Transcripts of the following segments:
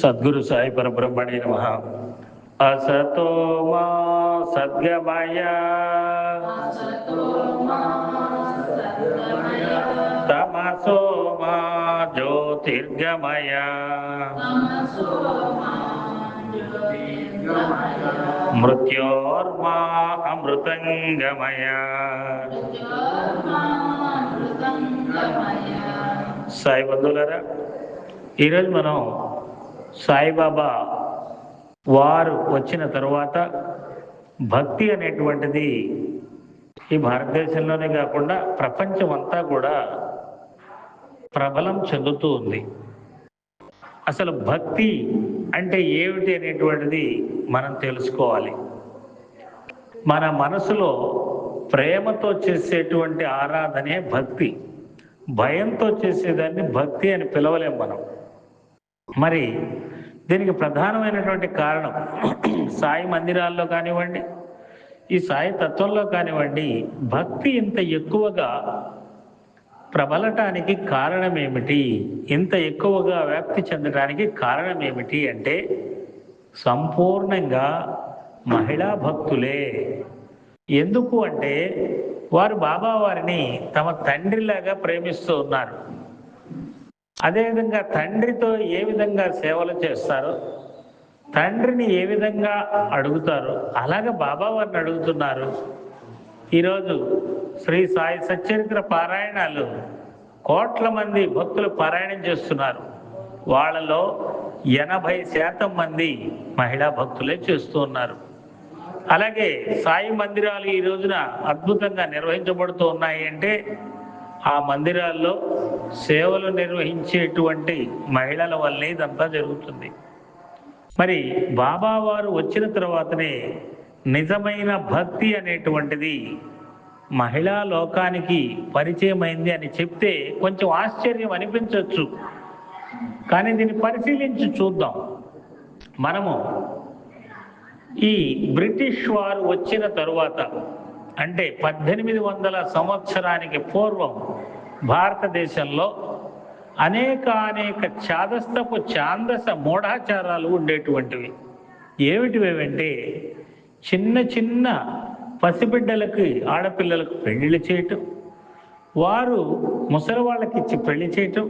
సద్గురు సాయి పరబ్రహ్మణే నమః. అసతో మా సద్గమయ తమసో మా జ్యోతిర్గమయ మృత్యోర్మా అమృతంగమయ. సాయి బంధువులారా, ఈరోజు మనం సాయిబాబా వారు వచ్చిన తరువాత భక్తి అనేటువంటిది ఈ భారతదేశంలోనే కాకుండా ప్రపంచం అంతా కూడా ప్రబలం చెందుతూ ఉంది. అసలు భక్తి అంటే ఏమిటి అనేటువంటిది మనం తెలుసుకోవాలి. మన మనసులో ప్రేమతో చేసేటువంటి ఆరాధనే భక్తి. భయంతో చేసేదాన్ని భక్తి అని పిలవలేం మనం. మరి దీనికి ప్రధానమైనటువంటి కారణం సాయి మందిరాల్లో కానివ్వండి, ఈ సాయి తత్వంలో కానివ్వండి, భక్తి ఇంత ఎక్కువగా ప్రబలటానికి కారణం ఏమిటి, ఇంత ఎక్కువగా వ్యాప్తి చెందడానికి కారణం ఏమిటి అంటే సంపూర్ణంగా మహిళా భక్తులే. ఎందుకు అంటే వారు బాబా వారిని తమ తండ్రిలాగా ప్రేమిస్తూ ఉన్నారు. అదేవిధంగా తండ్రితో ఏ విధంగా సేవలు చేస్తారో, తండ్రిని ఏ విధంగా అడుగుతారో అలాగే బాబా వారిని అడుగుతున్నారు. ఈరోజు శ్రీ సాయి సచ్చరిత్ర పారాయణాలు కోట్ల మంది భక్తులు పారాయణం చేస్తున్నారు. వాళ్ళలో 80% మంది మహిళా భక్తులే చేస్తూ ఉన్నారు. అలాగే సాయి మందిరాలు ఈ రోజున అద్భుతంగా నిర్వహించబడుతూ ఉన్నాయి అంటే ఆ మందిరాల్లో సేవలు నిర్వహించేటువంటి మహిళల వల్లే ఇదంతా జరుగుతుంది. మరి బాబా వారు వచ్చిన తర్వాతనే నిజమైన భక్తి అనేటువంటిది మహిళా లోకానికి పరిచయమైంది అని చెప్తే కొంచెం ఆశ్చర్యం అనిపించవచ్చు. కానీ దీన్ని పరిశీలించి చూద్దాం. మనము ఈ బ్రిటిష్ వారు వచ్చిన తరువాత అంటే 1800 సంవత్సరానికి పూర్వం భారతదేశంలో అనేక చాదస్తపు ఛాందస మూఢాచారాలు ఉండేటువంటివి. ఏమిటివేవంటే చిన్న చిన్న పసిబిడ్డలకి, ఆడపిల్లలకు పెళ్లిళ్ళు చేయటం, వారు ముసలి వాళ్ళకి ఇచ్చి పెళ్లి చేయటం,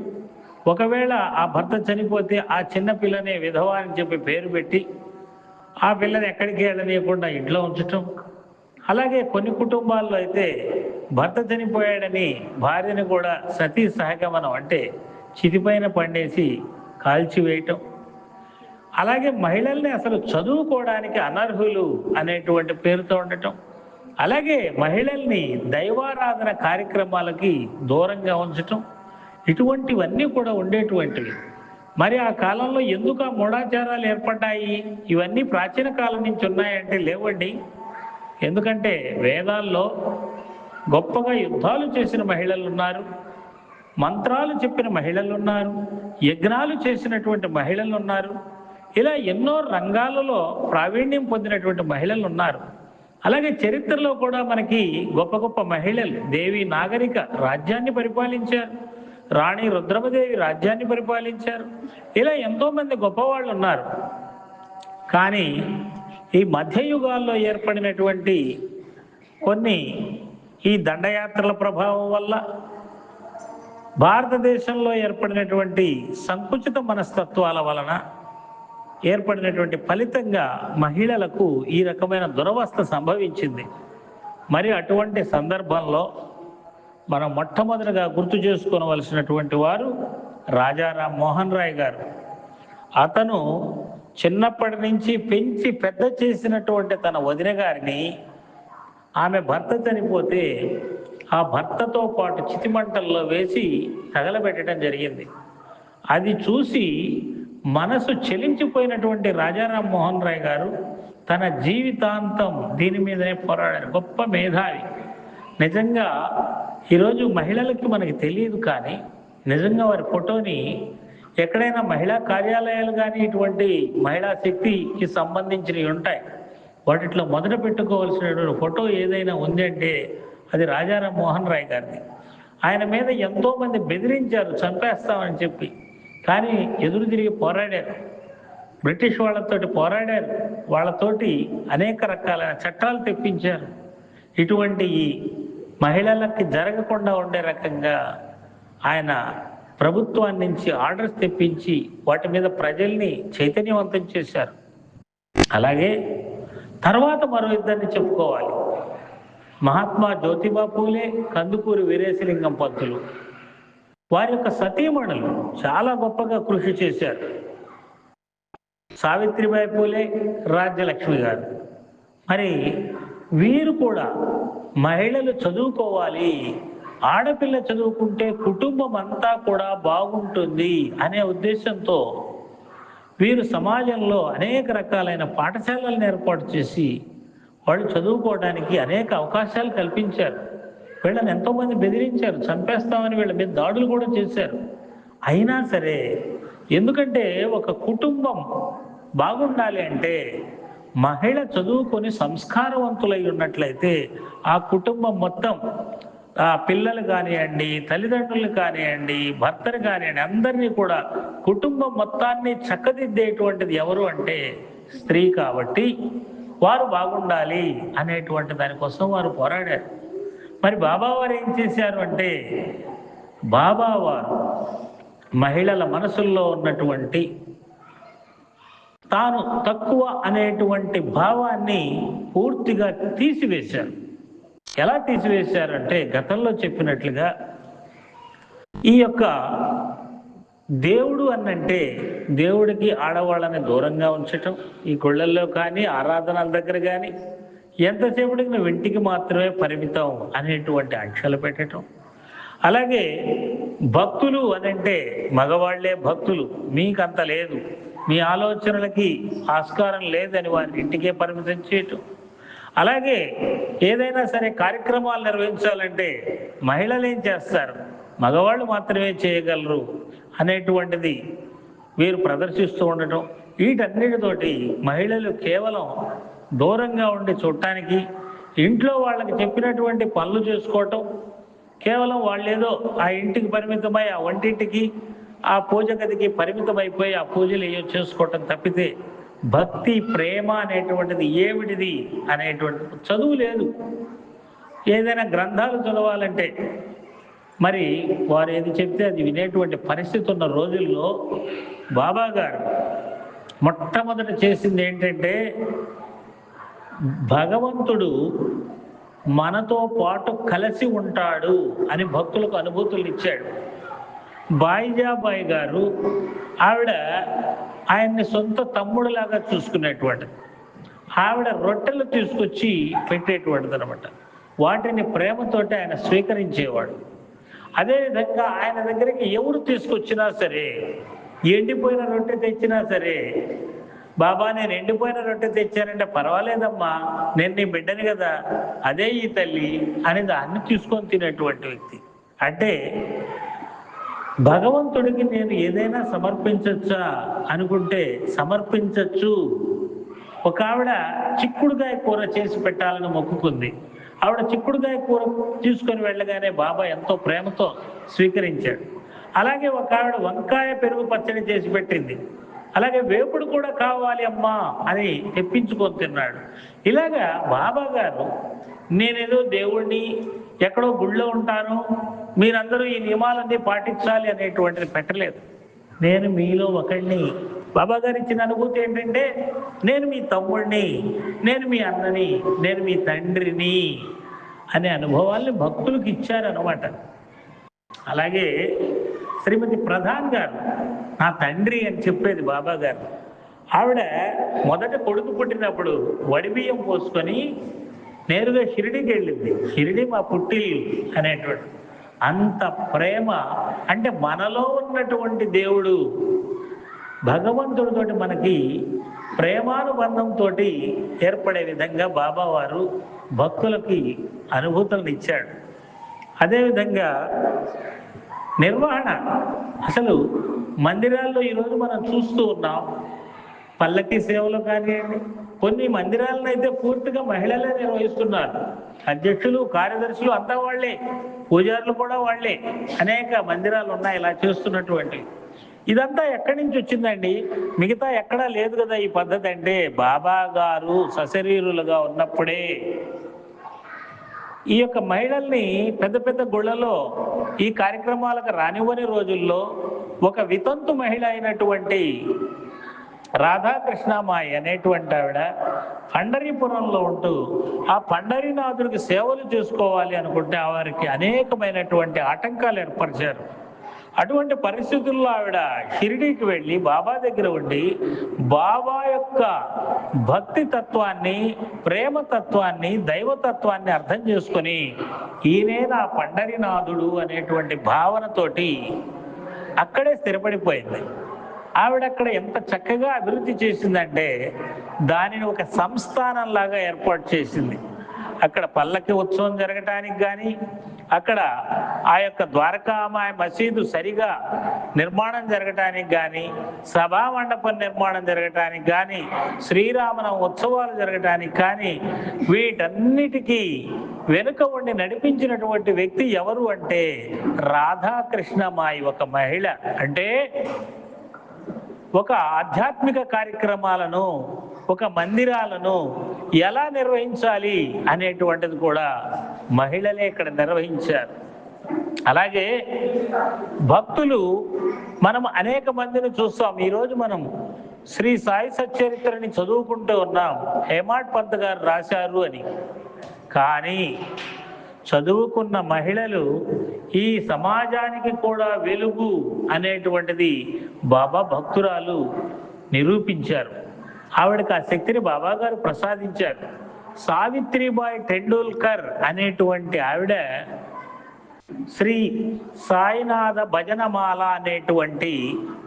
ఒకవేళ ఆ భర్త చనిపోతే ఆ చిన్న పిల్లనే విధవ అని చెప్పి పేరు పెట్టి ఆ పిల్లని ఎక్కడికి వెళ్ళనీయకుండా ఇంట్లో ఉంచటం. అలాగే కొన్ని కుటుంబాల్లో అయితే భర్త చనిపోయాడని భార్యని కూడా సతీ సహగమనం అంటే చితిపైన పండేసి కాల్చివేయటం. అలాగే మహిళల్ని అసలు చదువుకోవడానికి అనర్హులు అనేటువంటి పేరుతో ఉండటం. అలాగే మహిళల్ని దైవారాధన కార్యక్రమాలకి దూరంగా ఉంచటం. ఇటువంటివన్నీ కూడా ఉండేటువంటివి. మరి ఆ కాలంలో ఎందుకు ఆ మూఢాచారాలు ఏర్పడ్డాయి? ఇవన్నీ ప్రాచీన కాలం నుంచి ఉన్నాయంటే లేవండి. ఎందుకంటే వేదాల్లో గొప్పగా యుద్ధాలు చేసిన మహిళలు ఉన్నారు, మంత్రాలు చెప్పిన మహిళలు ఉన్నారు, యజ్ఞాలు చేసినటువంటి మహిళలు ఉన్నారు. ఇలా ఎన్నో రంగాలలో ప్రావీణ్యం పొందినటువంటి మహిళలు ఉన్నారు. అలాగే చరిత్రలో కూడా మనకి గొప్ప గొప్ప మహిళలు, దేవి నాగరిక రాజ్యాన్ని పరిపాలించారు, రాణి రుద్రమదేవి రాజ్యాన్ని పరిపాలించారు. ఇలా ఎంతోమంది గొప్పవాళ్ళు ఉన్నారు. కానీ ఈ మధ్యయుగాల్లో ఏర్పడినటువంటి కొన్ని ఈ దండయాత్రల ప్రభావం వల్ల, భారతదేశంలో ఏర్పడినటువంటి సంకుచిత మనస్తత్వాల వలన ఏర్పడినటువంటి ఫలితంగా మహిళలకు ఈ రకమైన దురవస్థ సంభవించింది. మరి అటువంటి సందర్భంలో మనం మొట్టమొదటిగా గుర్తు చేసుకోవలసినటువంటి వారు రాజారాం మోహన్ రాయ్ గారు. అతను చిన్నప్పటి నుంచి పెంచి పెద్ద చేసినటువంటి తన వదిన గారిని ఆమె భర్త చనిపోతే ఆ భర్తతో పాటు చితిమంటల్లో వేసి తగలబెట్టడం జరిగింది. అది చూసి మనసు చెలించిపోయినటువంటి రాజారాం మోహన్ రాయ్ గారు తన జీవితాంతం దీని మీదనే పోరాడారు. గొప్ప మేధావి. నిజంగా ఈరోజు మహిళలకి మనకి తెలియదు, కానీ నిజంగా వారి ఫోటోని ఎక్కడైనా మహిళా కార్యాలయాలు కానీ ఇటువంటి మహిళా శక్తికి సంబంధించినవి ఉంటాయి. వాటిలో మొదట పెట్టుకోవాల్సినటువంటి ఫోటో ఏదైనా ఉంది అంటే అది రాజారాం మోహన్ రాయ్ గారిది. ఆయన మీద ఎంతోమంది బెదిరించారు చంపేస్తామని చెప్పి. కానీ ఎదురు తిరిగి పోరాడారు. బ్రిటిష్ వాళ్ళతోటి పోరాడారు. వాళ్ళతోటి అనేక రకాలైన చట్టాలు తెప్పించారు. ఇటువంటి ఈ మహిళలకి జరగకుండా ఉండే రకంగా ఆయన ప్రభుత్వాన్ని నుంచి ఆర్డర్స్ తెప్పించి వాటి మీద ప్రజల్ని చైతన్యవంతం చేశారు. అలాగే తర్వాత మరో ఇద్దరిని చెప్పుకోవాలి. మహాత్మా జ్యోతిబా పూలే, కందుకూరి వీరేశలింగం పంతులు. వారి యొక్క సతీమణులు చాలా గొప్పగా కృషి చేశారు. సావిత్రిబాయి పూలే, రాజ్యలక్ష్మి గారు. మరి వీరు కూడా మహిళలు చదువుకోవాలి, ఆడపిల్ల చదువుకుంటే కుటుంబం అంతా కూడా బాగుంటుంది అనే ఉద్దేశంతో వీరు సమాజంలో అనేక రకాలైన పాఠశాలలను ఏర్పాటు చేసి వాళ్ళు చదువుకోవడానికి అనేక అవకాశాలు కల్పించారు. వీళ్ళని ఎంతోమంది బెదిరించారు, చంపేస్తామని వీళ్ళ మీద దాడులు కూడా చేశారు. అయినా సరే, ఎందుకంటే ఒక కుటుంబం బాగుండాలి అంటే మహిళ చదువుకొని సంస్కారవంతులై ఉన్నట్లయితే ఆ కుటుంబం మొత్తం, ఆ పిల్లలు కానివ్వండి, తల్లిదండ్రులు కానివ్వండి, భర్తను కానివ్వండి, అందరినీ కూడా కుటుంబం మొత్తాన్ని చక్కదిద్దేటువంటిది ఎవరు అంటే స్త్రీ. కాబట్టి వారు బాగుండాలి అనేటువంటి దానికోసం వారు పోరాడారు. మరి బాబావారు ఏం చేశారు అంటే, బాబావారు మహిళల మనసుల్లో ఉన్నటువంటి తాను తక్కువ అనేటువంటి భావాన్ని పూర్తిగా తీసివేశారు. ఎలా తీసివేశారంటే, గతంలో చెప్పినట్లుగా ఈ యొక్క దేవుడు అనంటే దేవుడికి ఆడవాళ్ళని దూరంగా ఉంచటం, ఈ గుళ్ళల్లో కానీ ఆరాధనల దగ్గర కానీ ఎంతసేపటికి నువ్వు ఇంటికి మాత్రమే పరిమితం అనేటువంటి ఆంక్షలు పెట్టడం. అలాగే భక్తులు అనంటే మగవాళ్లే భక్తులు, మీకంత లేదు, మీ ఆలోచనలకి ఆస్కారం లేదని వారిని ఇంటికే పరిమితం చేయటం. అలాగే ఏదైనా సరే కార్యక్రమాలు నిర్వహించాలంటే మహిళలు ఏం చేస్తారు, మగవాళ్ళు మాత్రమే చేయగలరు అనేటువంటిది వీరు ప్రదర్శిస్తూ ఉండటం. వీటన్నిటితోటి మహిళలు కేవలం దూరంగా ఉండి చూడటానికి, ఇంట్లో వాళ్ళకి చెప్పినటువంటి పనులు చేసుకోవటం, కేవలం వాళ్ళేదో ఆ ఇంటికి పరిమితమై ఆ వంటింటికి ఆ పూజ గదికి పరిమితమైపోయి ఆ పూజలు ఏవో చేసుకోవటం తప్పితే భక్తి ప్రేమ అనేటువంటిది ఏమిటిది అనేటువంటి చదువు లేదు. ఏదైనా గ్రంథాలు చదవాలంటే మరి వారు ఏది చెప్తే అది వినేటువంటి పరిస్థితి ఉన్న రోజుల్లో బాబా గారు మొట్టమొదట చేసింది ఏంటంటే, భగవంతుడు మనతో పాటు కలిసి ఉంటాడు అని భక్తులకు అనుభూతులు ఇచ్చాడు. బాయిజాబాయి గారు, ఆవిడ ఆయన్ని సొంత తమ్ముడులాగా చూసుకునేటువంటిది. ఆవిడ రొట్టెలు తీసుకొచ్చి పెట్టేటువంటిది అనమాట. వాటిని ప్రేమతోటి ఆయన స్వీకరించేవాడు. అదేవిధంగా ఆయన దగ్గరికి ఎవరు తీసుకొచ్చినా సరే, ఎండిపోయిన రొట్టె తెచ్చినా సరే, బాబా నేను ఎండిపోయిన రొట్టె తెచ్చానంటే పర్వాలేదమ్మా, నేను నీ బిడ్డని కదా, అదే ఈ తల్లి అని దాన్ని తీసుకొని తినేటువంటి వ్యక్తి. అంటే భగవంతుడికి నేను ఏదైనా సమర్పించచ్చా అనుకుంటే సమర్పించచ్చు. ఒక ఆవిడ చిక్కుడుకాయ కూర చేసి పెట్టాలని మొక్కుకుంది. ఆవిడ చిక్కుడుకాయ కూర తీసుకొని వెళ్ళగానే బాబా ఎంతో ప్రేమతో స్వీకరించాడు. అలాగే ఒక ఆవిడ వంకాయ పెరుగు పచ్చడి చేసి పెట్టింది. అలాగే వేపుడు కూడా కావాలి అమ్మా అని తెప్పించుకొని తిన్నాడు. ఇలాగా బాబా గారు నేనేదో దేవుణ్ణి ఎక్కడో గుళ్ళో ఉంటాను, మీరందరూ ఈ నియమాలన్నీ పాటించాలి అనేటువంటిది పెట్టలేదు. నేను మీలో ఒకడిని. బాబా గారు ఇచ్చిన అనుభూతి ఏంటంటే, నేను మీ తమ్ముడిని, నేను మీ అన్నని, నేను మీ తండ్రిని అనే అనుభవాల్ని భక్తులకు ఇచ్చారనమాట. అలాగే శ్రీమతి ప్రధాన్ గారు నా తండ్రి అని చెప్పేది బాబా గారు. ఆవిడ మొదట కొడుకు పుట్టినప్పుడు వడిబియ్యం పోసుకొని నేరుగా షిరిడీకి వెళ్ళింది. షిరిడి మా పుట్టిల్లు అనేటువంటి అంత ప్రేమ. అంటే మనలో ఉన్నటువంటి దేవుడు భగవంతుడితోటి మనకి ప్రేమానుబంధంతో ఏర్పడే విధంగా బాబా వారు భక్తులకి అనుభూతులను ఇచ్చాడు. అదేవిధంగా నిర్వహణ. అసలు మందిరాల్లో ఈరోజు మనం చూస్తూ ఉన్నాం, పల్లకి సేవలు కానివ్వండి, కొన్ని మందిరాలను అయితే పూర్తిగా మహిళలే నిర్వహిస్తున్నారు. అధ్యక్షులు, కార్యదర్శులు అంతా వాళ్లే, పూజారులు కూడా వాళ్లే. అనేక మందిరాలు ఉన్నాయి ఇలా చేస్తున్నటువంటి. ఇదంతా ఎక్కడి నుంచి వచ్చిందండి? మిగతా ఎక్కడా లేదు కదా ఈ పద్ధతి. అంటే బాబా గారు సశరీరులుగా ఉన్నప్పుడే ఈ యొక్క మహిళల్ని పెద్ద పెద్ద గుళ్ళలో ఈ కార్యక్రమాలకు రానివ్వని రోజుల్లో ఒక వితంతు మహిళ అయినటువంటి రాధాకృష్ణమాయి అనేటువంటి ఆవిడ పండరీపురంలో ఉంటూ ఆ పండరీనాథుడికి సేవలు చేసుకోవాలి అనుకుంటే వారికి అనేకమైనటువంటి ఆటంకాలు ఏర్పరిచారు. అటువంటి పరిస్థితుల్లో ఆవిడ షిరిడీకి వెళ్ళి బాబా దగ్గర ఉండి బాబా యొక్క భక్తి తత్వాన్ని, ప్రేమ తత్వాన్ని, దైవతత్వాన్ని అర్థం చేసుకొని ఈయనే నా పండరీనాథుడు అనేటువంటి భావనతోటి అక్కడే స్థిరపడిపోయింది. ఆవిడ అక్కడ ఎంత చక్కగా అభివృద్ధి చేసిందంటే దానిని ఒక సంస్థానంలాగా ఏర్పాటు చేసింది. అక్కడ పల్లకి ఉత్సవం జరగటానికి కానీ, అక్కడ ఆ యొక్క ద్వారకామాయ మసీదు సరిగా నిర్మాణం జరగటానికి కానీ, సభా మండపం నిర్మాణం జరగటానికి కానీ, శ్రీరామనవమి ఉత్సవాలు జరగటానికి కానీ, వీటన్నిటికీ వెనుక ఉండి నడిపించినటువంటి వ్యక్తి ఎవరు అంటే రాధాకృష్ణమాయి. ఒక మహిళ అంటే ఒక ఆధ్యాత్మిక కార్యక్రమాలను, ఒక మందిరాలను ఎలా నిర్వహించాలి అనేటువంటిది కూడా మహిళలే ఇక్కడ నిర్వహించారు. అలాగే భక్తులు మనం అనేక మందిని చూస్తాం. ఈరోజు మనం శ్రీ సాయి సచ్చరిత్రని చదువుకుంటూ ఉన్నాం, హేమాడ్ పంత్ గారు రాశారు అని. కానీ చదువుకున్న మహిళలు ఈ సమాజానికి కూడా వెలుగు అనేటువంటిది బాబా భక్తురాలు నిరూపించారు. ఆవిడకి ఆ శక్తిని బాబా గారు ప్రసాదించారు. సావిత్రిబాయి టెండూల్కర్ అనేటువంటి ఆవిడ శ్రీ సాయినాథ భజనమాల అనేటువంటి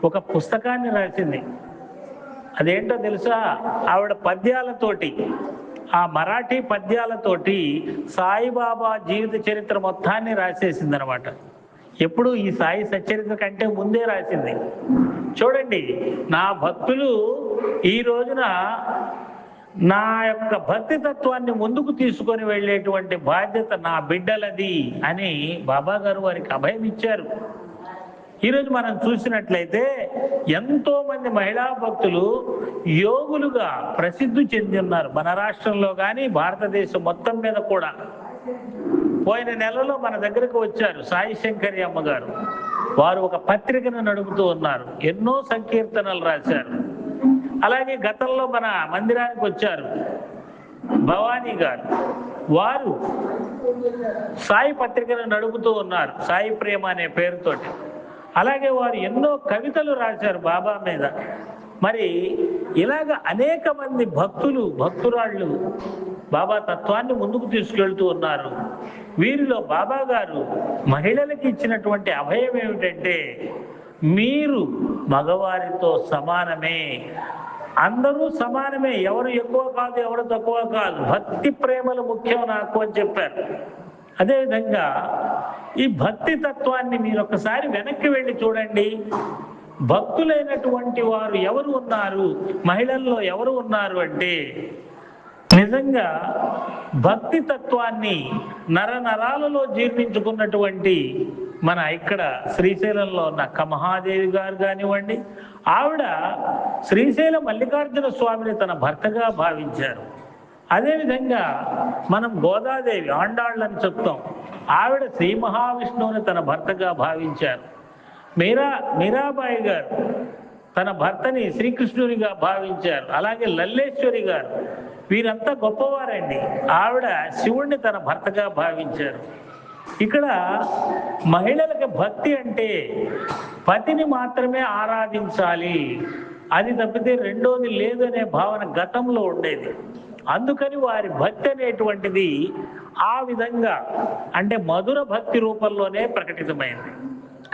ఒక పుస్తకాన్ని రాసింది. అదేంటో తెలుసా? ఆవిడ పద్యాలతోటి, ఆ మరాఠీ పద్యాలతోటి సాయిబాబా జీవిత చరిత్ర మొత్తాన్ని రాసేసింది అనమాట. ఎప్పుడు ఈ సాయి సచ్చరిత్ర కంటే ముందే రాసింది. చూడండి, నా భక్తులు ఈ రోజున నా యొక్క భక్తి తత్వాన్ని ముందుకు తీసుకొని వెళ్ళేటువంటి బాధ్యత నా బిడ్డలది అని బాబా గారు వారికి అభయం ఇచ్చారు. ఈరోజు మనం చూసినట్లయితే ఎంతో మంది మహిళా భక్తులు యోగులుగా ప్రసిద్ధి చెంది ఉన్నారు. మన రాష్ట్రంలో కానీ భారతదేశం మొత్తం మీద కూడా. పోయిన నెలలో మన దగ్గరకు వచ్చారు సాయి శంకరి అమ్మగారు. వారు ఒక పత్రికను నడుపుతూ ఉన్నారు, ఎన్నో సంకీర్తనలు రాశారు. అలాగే గతంలో మన మందిరానికి వచ్చారు భవానీ గారు, వారు సాయి పత్రికను నడుపుతూ ఉన్నారు, సాయి ప్రేమ అనే పేరుతోటి. అలాగే వారు ఎన్నో కవితలు రాశారు బాబా మీద. మరి ఇలాగ అనేక మంది భక్తులు, భక్తురాళ్ళు బాబా తత్వాన్ని ముందుకు తీసుకెళ్తూ ఉన్నారు. వీరిలో బాబా గారు మహిళలకు ఇచ్చినటువంటి అభయం ఏమిటంటే, మీరు మగవారితో సమానమే, అందరూ సమానమే, ఎవరు ఎక్కువ కాదు, ఎవరు తక్కువ కాదు, భక్తి ప్రేమలు ముఖ్యం నాకు అని చెప్పారు. అదేవిధంగా ఈ భక్తి తత్వాన్ని మీరు ఒకసారి వెనక్కి వెళ్ళి చూడండి. భక్తులైనటువంటి వారు ఎవరు ఉన్నారు, మహిళల్లో ఎవరు ఉన్నారు అంటే, నిజంగా భక్తి తత్వాన్ని నరనరాలలో జీర్ణించుకున్నటువంటి మన ఇక్కడ శ్రీశైలంలో ఉన్న కమహాదేవి గారు కానివ్వండి, ఆవిడ శ్రీశైల మల్లికార్జున స్వామిని తన భర్తగా భావించారు. అదేవిధంగా మనం గోదాదేవి ఆండాళ్ళని చెప్తాం, ఆవిడ శ్రీ మహావిష్ణువుని తన భర్తగా భావించారు. మీరాబాయి గారు తన భర్తని శ్రీకృష్ణునిగా భావించారు. అలాగే లల్లేశ్వరి గారు, వీరంతా గొప్పవారండి. ఆవిడ శివుణ్ణి తన భర్తగా భావించారు. ఇక్కడ మహిళలకు భక్తి అంటే పతిని మాత్రమే ఆరాధించాలి, అది తప్పితే రెండోది లేదు అనే భావన గతంలో ఉండేది. అందుకని వారి భక్తి అనేటువంటిది ఆ విధంగా అంటే మధుర భక్తి రూపంలోనే ప్రకటితమైంది.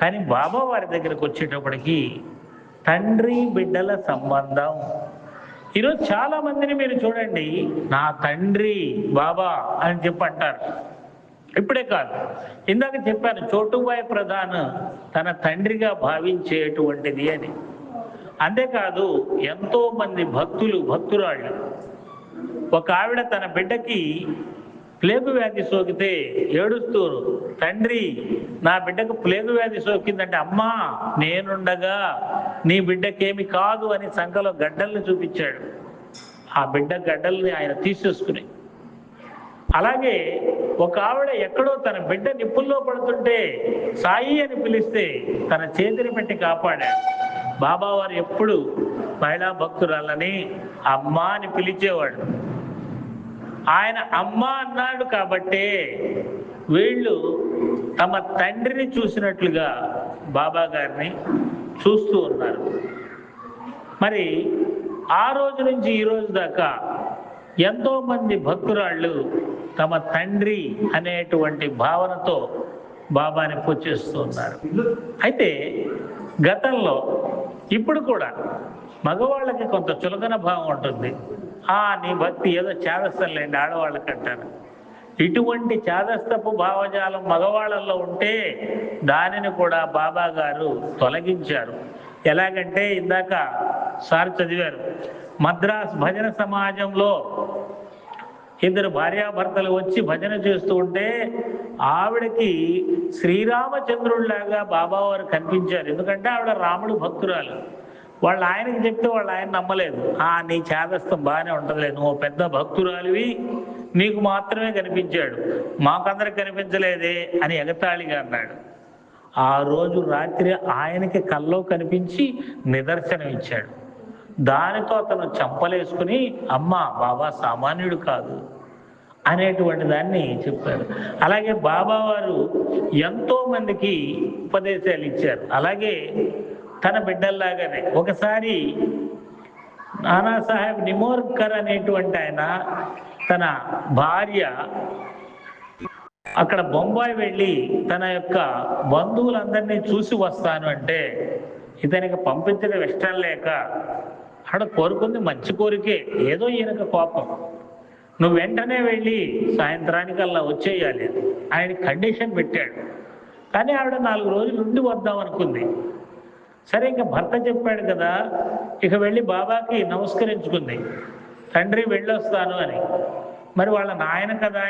కానీ బాబా వారి దగ్గరకు వచ్చేటప్పటికి తండ్రి బిడ్డల సంబంధం. ఈరోజు చాలా మందిని మీరు చూడండి, నా తండ్రి బాబా అని చెప్పి అంటారు. ఇప్పుడే కాదు, ఇందాక చెప్పాను చోటుబాయి ప్రధాన్ తన తండ్రిగా భావించేటువంటిది అని. అంతేకాదు ఎంతో మంది భక్తులు, భక్తురాళ్ళు, ఒక ఆవిడ తన బిడ్డకి ప్లేగు వ్యాధి సోకితే ఏడుస్తూ, తండ్రి నా బిడ్డకు ప్లేగు వ్యాధి సోకిందంటే, అమ్మా నేనుండగా నీ బిడ్డకేమి కాదు అని సంకలో గడ్డల్ని చూపించాడు. ఆ బిడ్డ గడ్డల్ని ఆయన తీసేసుకుని. అలాగే ఒక ఆవిడ ఎక్కడో తన బిడ్డ నిప్పుల్లో పడుతుంటే సాయి అని పిలిస్తే తన చేతిని పెట్టి కాపాడాడు. బాబావారు ఎప్పుడు మహిళా భక్తురాలని అమ్మా అని పిలిచేవాడు. ఆయన అమ్మ అన్నాడు కాబట్టే వీళ్ళు తమ తండ్రిని చూసినట్లుగా బాబా గారిని చూస్తూ ఉన్నారు. మరి ఆ రోజు నుంచి ఈ రోజు దాకా ఎంతో మంది భక్తురాళ్ళు తమ తండ్రి అనేటువంటి భావనతో బాబాని పూజిస్తూ ఉన్నారు. అయితే గతంలో ఇప్పుడు కూడా మగవాళ్ళకి కొంత చులకన భావం ఉంటుంది. నీ భక్తి ఏదో చేదస్తలేండి ఆడవాళ్ళకి అంటారు. ఇటువంటి చేదస్తపు భావజాలం మగవాళ్ళల్లో ఉంటే దానిని కూడా బాబా గారు తొలగించారు. ఎలాగంటే ఇందాక సార్ చదివారు, మద్రాస్ భజన సమాజంలో ఇద్దరు భార్యాభర్తలు వచ్చి భజన చేస్తూ ఉంటే ఆవిడకి శ్రీరామచంద్రుడిలాగా బాబావారు కనిపించారు. ఎందుకంటే ఆవిడ రాముడు భక్తురాలు. వాళ్ళు ఆయనకి చెప్తే వాళ్ళు ఆయన నమ్మలేదు. నీ చేదస్తం బాగానే ఉంటుందిలే, నువ్వు పెద్ద భక్తురాలివి, నీకు మాత్రమే కనిపించాడు, మాకందరికి కనిపించలేదే అని ఎగతాళిగా అన్నాడు. ఆ రోజు రాత్రి ఆయనకి కల్లో కనిపించి నిదర్శనం ఇచ్చాడు. దానితో అతను చంపలేసుకుని అమ్మా బాబా సామాన్యుడు కాదు అనేటువంటి దాన్ని చెప్పారు. అలాగే బాబావారు ఎంతో మందికి ఉపదేశాలు ఇచ్చారు. అలాగే తన బిడ్డల్లాగానే ఒకసారి నానాసాహెబ్ నిమోర్కర్ అనేటువంటి ఆయన తన భార్య అక్కడ బొంబాయి వెళ్ళి తన యొక్క బంధువులందరినీ చూసి వస్తాను అంటే ఇతనికి పంపించడం ఇష్టం లేక అక్కడ కోరుకుంది మంచి కోరికే, ఏదో ఈయనకు కోపం, నువ్వు వెంటనే వెళ్ళి సాయంత్రానికల్లా వచ్చేయాలి ఆయన కండిషన్ పెట్టాడు. కానీ ఆవిడ 4 రోజులు ఉండి వద్దాం అనుకుంది. సరే ఇంకా భర్త చెప్పాడు కదా, ఇక వెళ్ళి బాబాకి నమస్కరించుకుంది, తండ్రి వెళ్ళొస్తాను అని. మరి వాళ్ళ నాయన కదా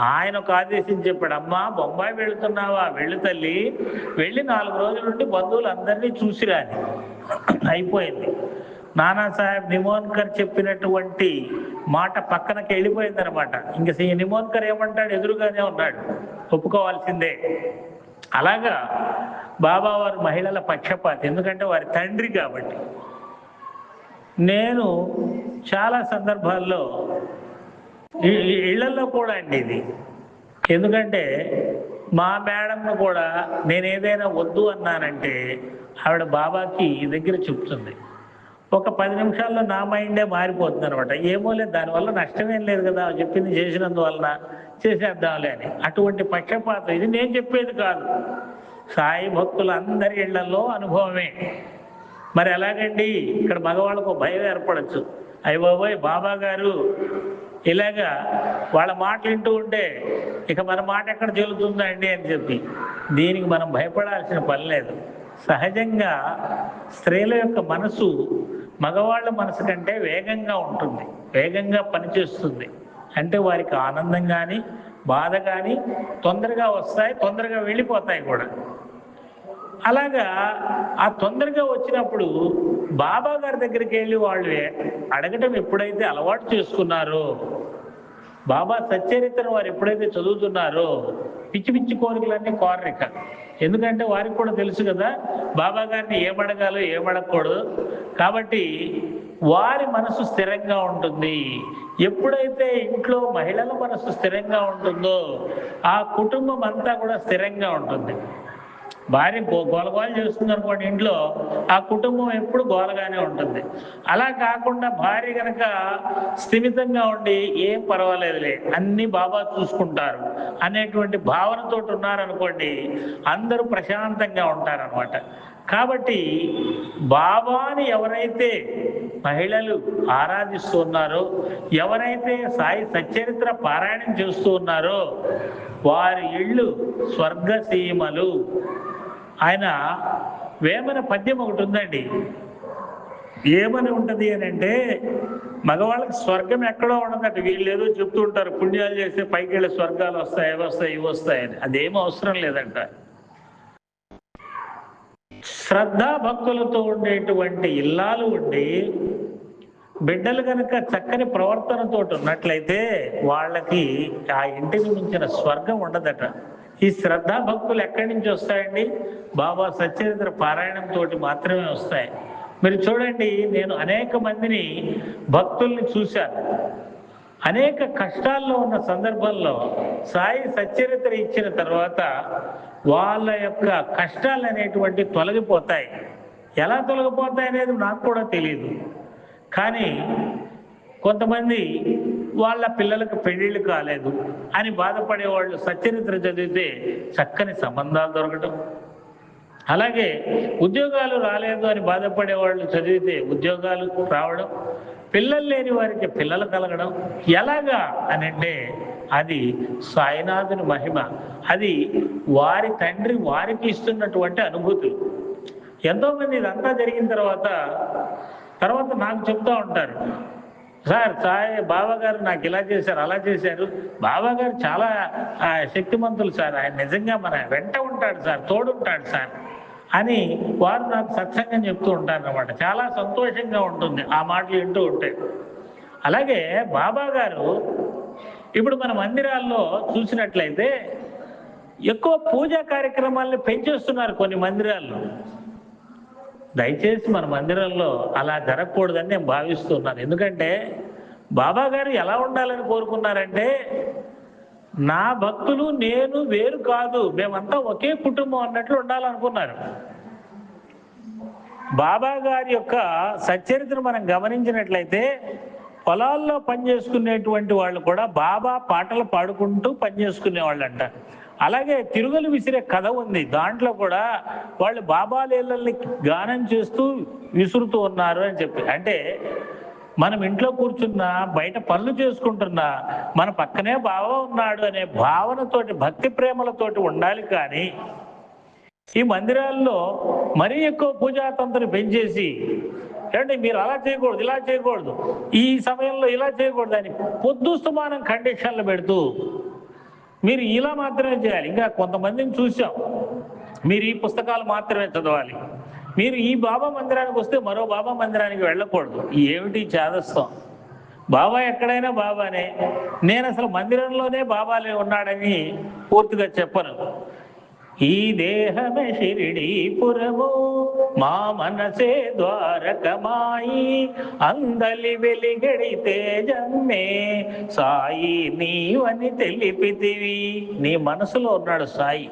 ఆయన ఒక ఆదేశం చెప్పాడు, అమ్మా బొంబాయి వెళుతున్నావా, వెళ్ళు తల్లి, వెళ్ళి 4 రోజుల నుండి బంధువులందరినీ చూసిరాని. అయిపోయింది. నానాసాహెబ్ నిమోన్కర్ చెప్పినటువంటి మాట పక్కనకి వెళ్ళిపోయింది అనమాట. ఇంక నిమోన్కర్ ఏమంటాడు, ఎదురుగానే ఉన్నాడు, ఒప్పుకోవాల్సిందే. అలాగా బాబావారు మహిళల పక్షపాతి, ఎందుకంటే వారి తండ్రి కాబట్టి. నేను చాలా సందర్భాల్లో ఇళ్లలో కూడా అండి ఇది, ఎందుకంటే మా మేడంను కూడా నేను ఏదైనా వద్దు అన్నానంటే ఆవిడ బాబాకి దగ్గర చెప్తుంది. ఒక 10 నిమిషాల్లో నా మైండే మారిపోతుంది అనమాట. ఏమో లేదు, దానివల్ల నష్టమేం లేదు కదా, చెప్పింది చేసినందువలన చేసేద్దాంలే అని. అటువంటి పక్షపాతం ఇది నేను చెప్పేది కాదు, సాయి భక్తులందరి ఇళ్లలో అనుభవమే. మరి ఎలాగండి, ఇక్కడ మగవాళ్ళకు భయం ఏర్పడచ్చు, అయ్య బాబోయ్ బాబా గారు ఇలాగా వాళ్ళ మాటలు వింటూ ఉంటే ఇక మన మాట ఎక్కడ చెల్లుతుందా అండి అని చెప్పి. దీనికి మనం భయపడాల్సిన పని లేదు. సహజంగా స్త్రీల యొక్క మనసు మగవాళ్ళ మనసు కంటే వేగంగా ఉంటుంది, వేగంగా పనిచేస్తుంది. అంటే వారికి ఆనందం కానీ బాధ కానీ తొందరగా వస్తాయి, తొందరగా వెళ్ళిపోతాయి కూడా. అలాగా ఆ తొందరగా వచ్చినప్పుడు బాబా గారి దగ్గరికి వెళ్ళి వాళ్ళు అడగటం ఎప్పుడైతే అలవాటు చేసుకున్నారో, బాబా సచ్చరిత్రను వారు ఎప్పుడైతే చదువుతున్నారో పిచ్చి పిచ్చి కోరికలన్నీ కోరిక. ఎందుకంటే వారికి కూడా తెలుసు కదా బాబా గారిని ఏమడగాలో ఏమడకూడదు. కాబట్టి వారి మనసు స్థిరంగా ఉంటుంది. ఎప్పుడైతే ఇంట్లో మహిళల మనసు స్థిరంగా ఉంటుందో ఆ కుటుంబం అంతా కూడా స్థిరంగా ఉంటుంది. భార్య గోలగోల చేస్తుంది అనుకోండి ఇంట్లో, ఆ కుటుంబం ఎప్పుడు గోలగానే ఉంటుంది. అలా కాకుండా భార్య కనుక స్థిమితంగా ఉండి ఏం పర్వాలేదులే అన్నీ బాబా చూసుకుంటారు అనేటువంటి భావనతో ఉన్నారనుకోండి, అందరూ ప్రశాంతంగా ఉంటారనమాట. కాబట్టి బాబాని ఎవరైతే మహిళలు ఆరాధిస్తూ ఉన్నారో, ఎవరైతే సాయి సచ్చరిత్ర పారాయణం చేస్తూ ఉన్నారో వారి ఇళ్ళు స్వర్గసీమలు. ఆయన వేమన పద్యం ఒకటి ఉందండి, ఏమని ఉంటుంది అని అంటే, మగవాళ్ళకి స్వర్గం ఎక్కడో ఉండదట. వీళ్ళు ఏదో చెప్తూ ఉంటారు, పుణ్యాలు చేస్తే పైకి వెళ్ళి స్వర్గాలు వస్తాయి, అవి వస్తాయి, ఇవి వస్తాయని. అదేమీ అవసరం లేదంట. శ్రద్ధా భక్తులతో ఉండేటువంటి ఇల్లాలు ఉండి బిడ్డలు కనుక చక్కని ప్రవర్తనతో ఉన్నట్లయితే వాళ్ళకి ఆ ఇంటిని మించిన స్వర్గం ఉండదట. ఈ శ్రద్ధా భక్తులు ఎక్కడి నుంచి వస్తాయండి? బాబా సచ్చరిత్ర పారాయణంతో మాత్రమే వస్తాయి. మీరు చూడండి, నేను అనేక మందిని భక్తుల్ని చూశాను. అనేక కష్టాల్లో ఉన్న సందర్భంలో సాయి సచ్చరిత్ర ఇచ్చిన తర్వాత వాళ్ళ యొక్క కష్టాలు అనేటువంటి తొలగిపోతాయి. ఎలా తొలగిపోతాయి అనేది నాకు కూడా తెలియదు. కానీ కొంతమంది వాళ్ళ పిల్లలకు పెళ్ళిళ్ళు కాలేదు అని బాధపడేవాళ్ళు సచ్చరిత్ర చదివితే చక్కని సంబంధాలు దొరకటం, అలాగే ఉద్యోగాలు రాలేదు అని బాధపడేవాళ్ళు చదివితే ఉద్యోగాలు రావడం, పిల్లలు లేని వారికి పిల్లలు కలగడం. ఎలాగా అని అంటే అది సాయినాథుని మహిమ. అది వారి తండ్రి వారికి ఇస్తున్నటువంటి అనుభూతులు. ఎంతోమంది ఇదంతా జరిగిన తర్వాత నాకు చెప్తూ ఉంటారు, సార్ సాయి బాబా గారు నాకు ఇలా చేశారు, అలా చేశారు. బాబా గారు చాలా శక్తిమంతులు సార్, ఆయన నిజంగా మన వెంట ఉంటాడు సార్, తోడుంటాడు సార్ అని వారు నాకు సత్సంగం చెప్తూ ఉంటారు అన్నమాట. చాలా సంతోషంగా ఉంటుంది ఆ మాటలు వింటూ ఉంటే. అలాగే బాబా గారు ఇప్పుడు మన మందిరాల్లో చూసినట్లయితే ఎక్కువ పూజా కార్యక్రమాలను పెంచేస్తున్నారు కొన్ని మందిరాల్లో. దయచేసి మన మందిరంలో అలా జరగకూడదని నేను భావిస్తున్నాను. ఎందుకంటే బాబా గారు ఎలా ఉండాలని కోరుకున్నారంటే, నా భక్తులు నేను వేరు కాదు, మేమంతా ఒకే కుటుంబం అన్నట్లు ఉండాలనుకున్నారు. బాబా గారి యొక్క సచ్చరిత్ర మనం గమనించినట్లయితే పొలాల్లో పనిచేసుకునేటువంటి వాళ్ళు కూడా బాబా పాటలు పాడుకుంటూ పనిచేసుకునేవాళ్ళంట. అలాగే తిరుగులు విసిరే కథ ఉంది, దాంట్లో కూడా వాళ్ళు బాబా లీలల్ని గానం చేస్తూ విసురుతూ ఉన్నారు అని చెప్పి. అంటే మనం ఇంట్లో కూర్చున్నా, బయట పనులు చేసుకుంటున్నా మన పక్కనే బాబా ఉన్నాడు అనే భావనతోటి, భక్తి ప్రేమలతోటి ఉండాలి. కానీ ఈ మందిరాల్లో మరీ ఎక్కువ పూజాతంతుని పెంచేసి, ఏమంటే మీరు అలా చేయకూడదు, ఇలా చేయకూడదు, ఈ సమయంలో ఇలా చేయకూడదు అని పొద్దుస్తమానం కండిషన్లు పెడుతూ మీరు ఇలా మాత్రమే చేయాలి. ఇంకా కొంతమందిని చూసాం, మీరు ఈ పుస్తకాలు మాత్రమే చదవాలి, మీరు ఈ బాబా మందిరానికి వస్తే మరో బాబా మందిరానికి వెళ్ళకూడదు. ఏమిటి చేదస్తాం? బాబా ఎక్కడైనా బాబానే. నేను అసలు మందిరంలోనే బాబాలే ఉన్నాడని పూర్తిగా చెప్పను. ఈ దేహమే షిరిడీపురము, మా మనసే ద్వారకమాయి, అందలి వెలిగడి తేజమ్మే సాయి నీవని తెలిపితివి. నీ మనసులో ఉన్నాడు సాయి.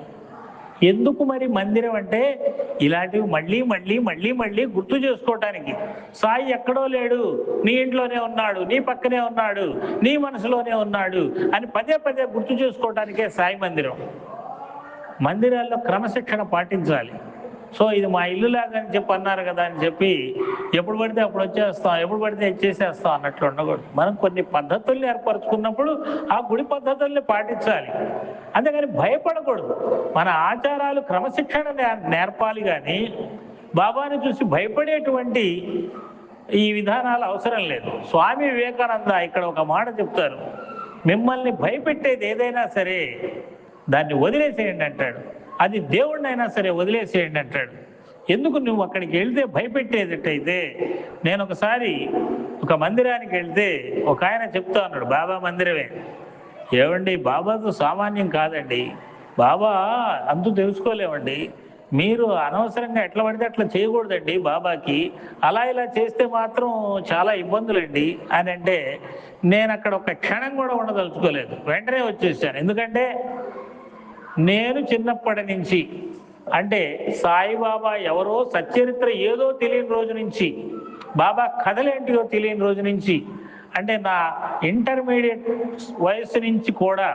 ఎందుకు మరి మందిరం అంటే ఇలాంటివి మళ్ళీ మళ్ళీ మళ్ళీ మళ్ళీ గుర్తు చేసుకోవటానికి. సాయి ఎక్కడో లేడు, నీ ఇంట్లోనే ఉన్నాడు, నీ పక్కనే ఉన్నాడు, నీ మనసులోనే ఉన్నాడు అని పదే పదే గుర్తు చేసుకోవటానికే సాయి మందిరం. మందిరాల్లో క్రమశిక్షణ పాటించాలి. సో ఇది మా ఇల్లు లాగా అని చెప్పి అన్నారు కదా అని చెప్పి ఎప్పుడు పడితే అప్పుడు వచ్చేస్తాం, ఎప్పుడు పడితే చేసేస్తాం అన్నట్లు ఉండకూడదు. మనం కొన్ని పద్ధతుల్ని ఏర్పరచుకున్నప్పుడు ఆ గుడి పద్ధతుల్ని పాటించాలి, అంతేగాని భయపడకూడదు. మన ఆచారాలు క్రమశిక్షణ నేర్పాలి, కానీ బాబాని చూసి భయపడేటువంటి ఈ విధానాలు అవసరం లేదు. స్వామి వివేకానంద ఇక్కడ ఒక మాట చెప్తారు, మిమ్మల్ని భయపెట్టేది ఏదైనా సరే దాన్ని వదిలేసేయండి అంటాడు. అది దేవుడినైనా సరే వదిలేసేయండి అంటాడు. ఎందుకు నువ్వు అక్కడికి వెళ్తే భయపెట్టేదట్టయితే? నేను ఒకసారి ఒక మందిరానికి వెళ్తే ఒక ఆయన చెప్తా ఉన్నాడు, బాబా మందిరమే. ఏమండి, బాబాతో సామాన్యం కాదండి, బాబా అంతు తెలుసుకోలేమండి, మీరు అనవసరంగా ఎట్లా పడితే అట్లా చేయకూడదండి బాబాకి, అలా ఇలా చేస్తే మాత్రం చాలా ఇబ్బందులండి అని అంటే, నేను అక్కడ ఒక క్షణం కూడా ఉండదలుచుకోలేదు, వెంటనే వచ్చేసాను. ఎందుకంటే నేను చిన్నప్పటి నుంచి, అంటే సాయిబాబా ఎవరో సచ్చరిత్ర ఏదో తెలియని రోజు నుంచి, బాబా కథలేంటియో తెలియని రోజు నుంచి, అంటే నా ఇంటర్మీడియట్ వయసు నుంచి కూడా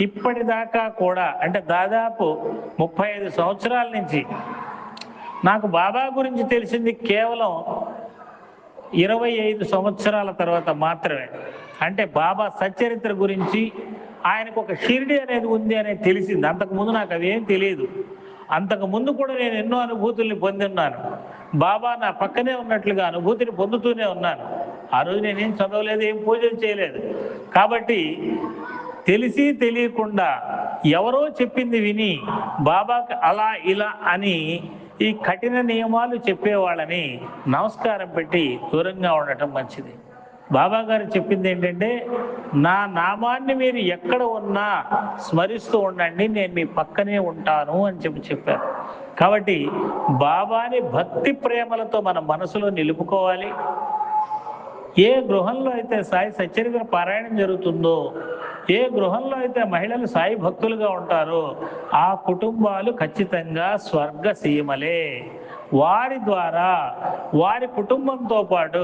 ఇప్పటిదాకా కూడా, అంటే దాదాపు 35 సంవత్సరాల నుంచి నాకు బాబా గురించి తెలిసింది కేవలం 25 సంవత్సరాల తర్వాత మాత్రమే. అంటే బాబా సచ్చరిత్ర గురించి, ఆయనకు ఒక షిరిడి అనేది ఉంది అనేది తెలిసింది. అంతకుముందు నాకు అదేం తెలియదు. అంతకుముందు కూడా నేను ఎన్నో అనుభూతుల్ని పొందిన్నాను. బాబా నా పక్కనే ఉన్నట్లుగా అనుభూతిని పొందుతూనే ఉన్నాను. ఆ రోజు నేనేం చదవలేదు, ఏం పూజలు చేయలేదు. కాబట్టి తెలిసి తెలియకుండా ఎవరో చెప్పింది విని బాబాకి అలా ఇలా అని ఈ కఠిన నియమాలు చెప్పేవాళ్ళని నమస్కారం పెట్టి దూరంగా ఉండటం మంచిది. బాబా గారు చెప్పింది ఏంటంటే, నా నామాన్ని మీరు ఎక్కడ ఉన్నా స్మరిస్తూ ఉండండి, నేను మీ పక్కనే ఉంటాను అని చెప్పారు. కాబట్టి బాబాని భక్తి ప్రేమలతో మన మనసులో నిలుపుకోవాలి. ఏ గృహంలో అయితే సాయి సచ్చరిత్ర పారాయణం జరుగుతుందో, ఏ గృహంలో అయితే మహిళలు సాయి భక్తులుగా ఉంటారో ఆ కుటుంబాలు ఖచ్చితంగా స్వర్గ సీమలే. వారి ద్వారా వారి కుటుంబంతో పాటు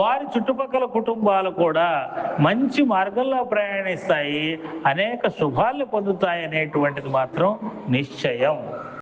వారి చుట్టుపక్కల కుటుంబాలు కూడా మంచి మార్గంలో ప్రయాణిస్తాయి, అనేక శుభాలను పొందుతాయి అనేటువంటిది మాత్రం నిశ్చయం.